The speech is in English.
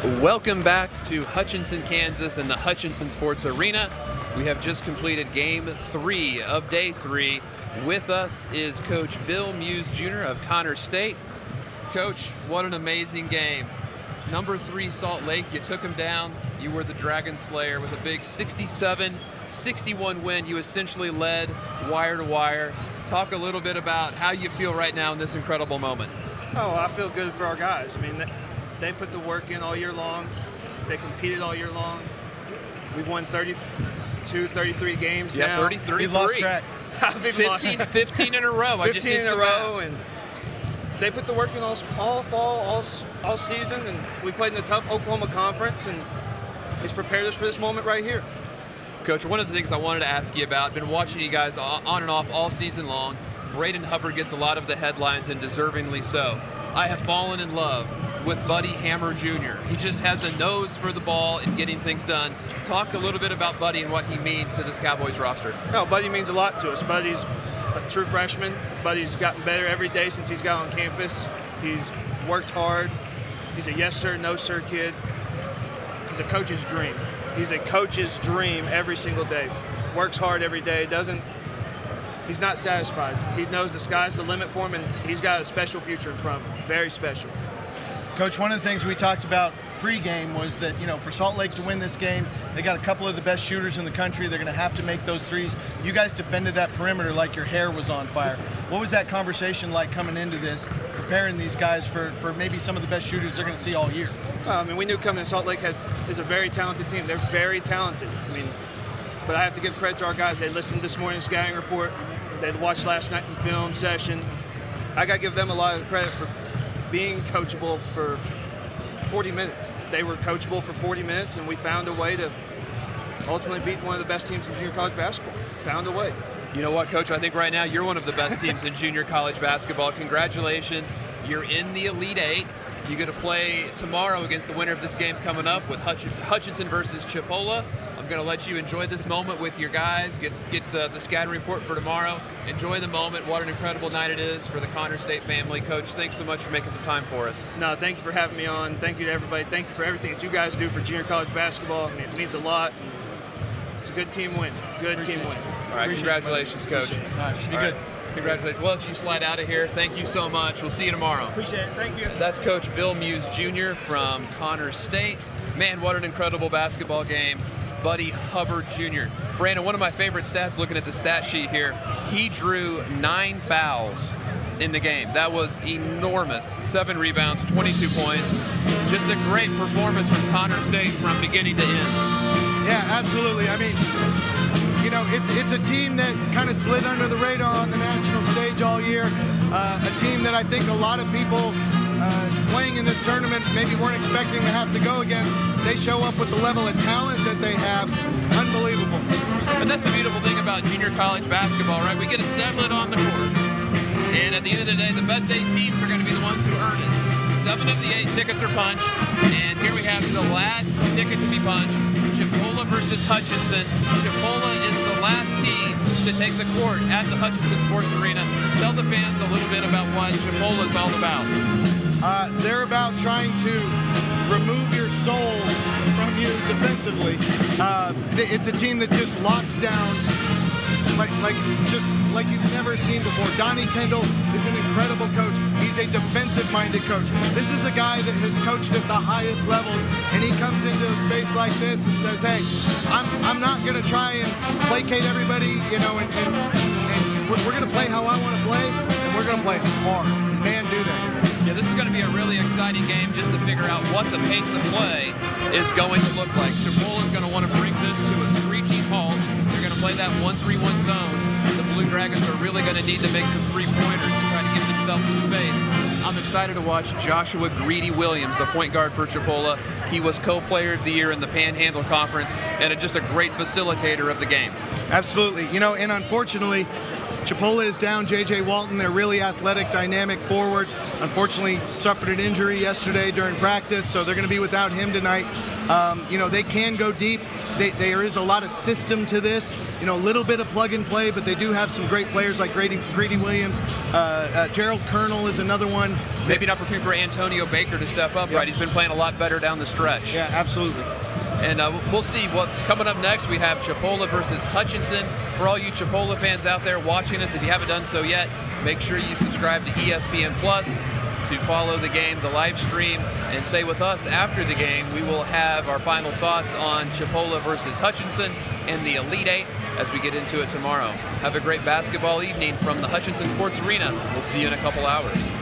Welcome back to Hutchinson, Kansas and the Hutchinson Sports Arena. We have just completed Game 3 of Day 3. With us is Coach Bill Muse Jr. of Connors State. Coach, what an amazing game. Number 3 Salt Lake, you took them down. You were the Dragon Slayer with a big 67-61 win. You essentially led wire to wire. Talk a little bit about how you feel right now in this incredible moment. Oh, I feel good for our guys. I mean, they put the work in all year long. They competed all year long. We've won 32, 33 games now. 33. We've lost track. 15 in a row. 15 in a row, and they put the work in all fall, all season, and we played in the tough Oklahoma Conference, and it's prepared us for this moment right here. Coach, one of the things I wanted to ask you about, been watching you guys on and off all season long. Braden Hubbard gets a lot of the headlines, and deservingly so. I have fallen in love with Buddy Hammer Jr. He just has a nose for the ball and getting things done. Talk a little bit about Buddy and what he means to this Cowboys roster. No, Buddy means a lot to us. Buddy's a true freshman. Buddy's gotten better every day since he's got on campus. He's worked hard. He's a yes sir, no sir kid. He's a coach's dream. He's a coach's dream every single day. Works hard every day. He's not satisfied. He knows the sky's the limit for him, and he's got a special future in front of him. Very special. Coach, one of the things we talked about pregame was that, for Salt Lake to win this game, they got a couple of the best shooters in the country. They're going to have to make those threes. You guys defended that perimeter like your hair was on fire. What was that conversation like coming into this, preparing these guys for maybe some of the best shooters they're going to see all year? We knew coming in Salt Lake is a very talented team. They're very talented. But I have to give credit to our guys. They listened to this morning's scouting report. They'd watched last night in film session. I got to give them a lot of credit for being coachable for 40 minutes. They were coachable for 40 minutes, and we found a way to ultimately beat one of the best teams in junior college basketball. Found a way. You know what, Coach? I think right now you're one of the best teams in junior college basketball. Congratulations. You're in the Elite Eight. You get to play tomorrow against the winner of this game coming up with Hutchinson versus Chipola. I'm going to let you enjoy this moment with your guys, get the scouting report for tomorrow. Enjoy the moment. What an incredible night it is for the Connors State family. Coach, thanks so much for making some time for us. No, thank you for having me on. Thank you to everybody. Thank you for everything that you guys do for junior college basketball. It means a lot. It's a good team win. Good team win. All right, congratulations, Coach. All right, be good. Congratulations. Well, let's you slide out of here. Thank you so much. We'll see you tomorrow. Appreciate it. Thank you. That's Coach Bill Muse Jr. from Connors State. Man, what an incredible basketball game. Buddy Hubbard Jr. Brandon, one of my favorite stats looking at the stat sheet here, he drew 9 fouls in the game. That was enormous. 7 rebounds, 22 points. Just a great performance from Connors State from beginning to end. Yeah, absolutely. It's a team that kind of slid under the radar on the national stage all year. A team that I think a lot of people playing in this tournament maybe weren't expecting to have to go against. They show up with the level of talent that they have. Unbelievable. And that's the beautiful thing about junior college basketball, right? We get to settle it on the court. And at the end of the day, the best 8 teams are going to be the ones who earn it. 7 of the 8 tickets are punched. And here we have the last ticket to be punched. Chipola versus Hutchinson. Chipola is the last team to take the court at the Hutchinson Sports Arena. Tell the fans a little bit about what Chipola is all about. They're about trying to remove your soul from you defensively. It's a team that just locks down like you've never seen before. Donnie Tyndall is an incredible coach. He's a defensive-minded coach. This is a guy that has coached at the highest levels, and he comes into a space like this and says, hey, I'm not going to try and placate everybody, and we're going to play how I want to play, and we're going to play hard. Man, do that. Yeah, this is going to be a really exciting game just to figure out what the pace of play is going to look like. Chipola is going to want to bring this to a screeching halt. They're going to play that 1-3-1 zone. The Blue Dragons are really going to need to make some three-pointers to try to get themselves some space. I'm excited to watch Joshua Greedy Williams, the point guard for Chipola. He was co-player of the year in the Panhandle Conference and just a great facilitator of the game. Absolutely. And unfortunately, Chipola is down J.J. Walton, their really athletic, dynamic forward. Unfortunately, suffered an injury yesterday during practice, so they're going to be without him tonight. They can go deep. There is a lot of system to this. A little bit of plug and play, but they do have some great players like Greedy Williams. Gerald Colonel is another one. Maybe not preparing for Antonio Baker to step up, right? He's been playing a lot better down the stretch. Yeah, absolutely. And we'll see what coming up next. We have Chipola versus Hutchinson. For all you Chipola fans out there watching us, if you haven't done so yet, make sure you subscribe to ESPN Plus to follow the game, the live stream, and stay with us after the game. We will have our final thoughts on Chipola versus Hutchinson and the Elite Eight as we get into it tomorrow. Have a great basketball evening from the Hutchinson Sports Arena. We'll see you in a couple hours.